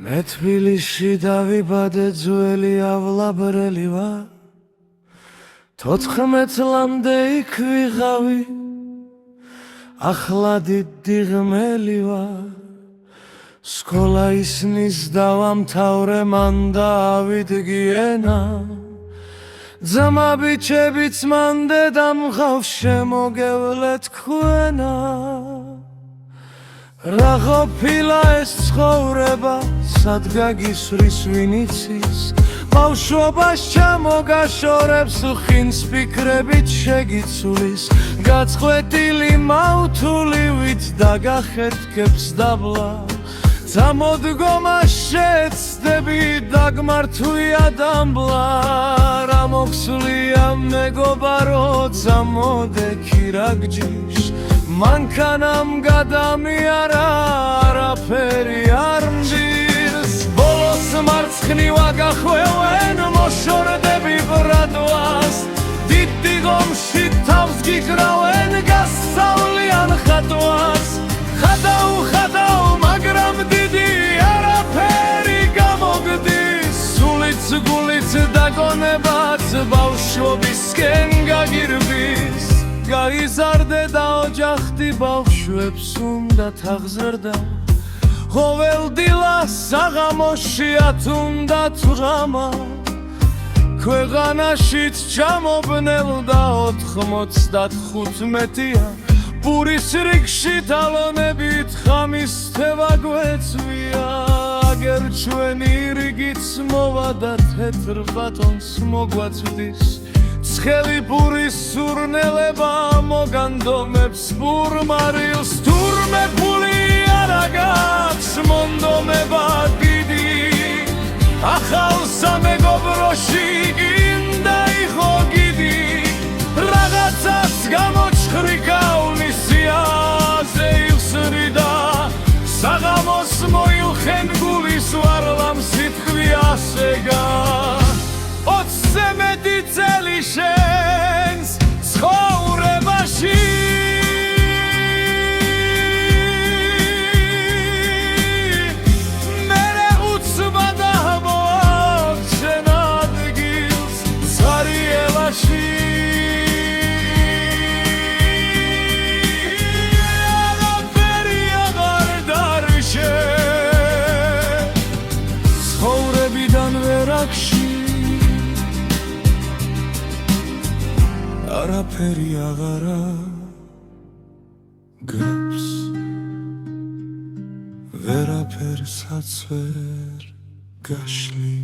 მე თბილისში დავიბადე ძველი ავლაბრელი ვარ 14 წლამდე იქ ვიღავი ახლა დიდი ღმელი ვარ სკოლა ისნის დავამთავრე მან დავიდგი ენა ძმა ბიჭებიც მან დედამ ხავს შემოგევლე თქვენა რა ყოფილა ეს ცხოვრება სად გაგისვრის ვინ იცის ბავშვობას ჩამოგაშორებს ხინს ფიქრებით შეგიცulis გაწყვეტილი მავთულივით დაგახეთქებს დაბლა წამოდგომა შეცდები დაგმართვია დამბლა რა მოხსლია მეგობარო წამოდექი რა გჯიშ მანქანამ გადამიარა არაფერი არ მძირს ბოლოს მარცხნივა გახვევენ მოშორდები ბრადვას დიდი ღომში თავს გიგრავენ გასავლიან ხატვას ხადაუ მაგრამ დიდი არაფერი გამოგდის სულიც გულიც დაგონებაც ბავშვობისკენ გაგირბის გაიზარდე და ოჯახი ბავშვებს უნდა თაღზრდა ხოველდილა საღამოშია თუნდაც ღამა ქვეყანაშიც ჩამობნელდა 95-ია პურის რიგში თალონებით ხამის თევა გვეწვია აგერ ჩვენი რიგიც მოვა და თეთრ ბატონს მოგვაწვდის ცხელი პურის სურნელება მოგანდომებს პურმარილს თურმე ფული არა გაქვს მონდომება დიდი ახალ სამეგობროში გინდა იყო გიდი რაღაცას გამოჩხრი გაუნისიაზე იხსნიდა საღამოს მოილხენ გულის ვარლამ სიტყვი ასეგა 20 მეტი წელი შენს ცხოვრებაში მერე უცბად აღმოაჩენ ადგილს ზარიელაში არაფერი აღარ დარჩე ცხოვრებიდან ვერ აქში არაფერი აღარა გრებს ვერაფერსაც ვერ გაშლი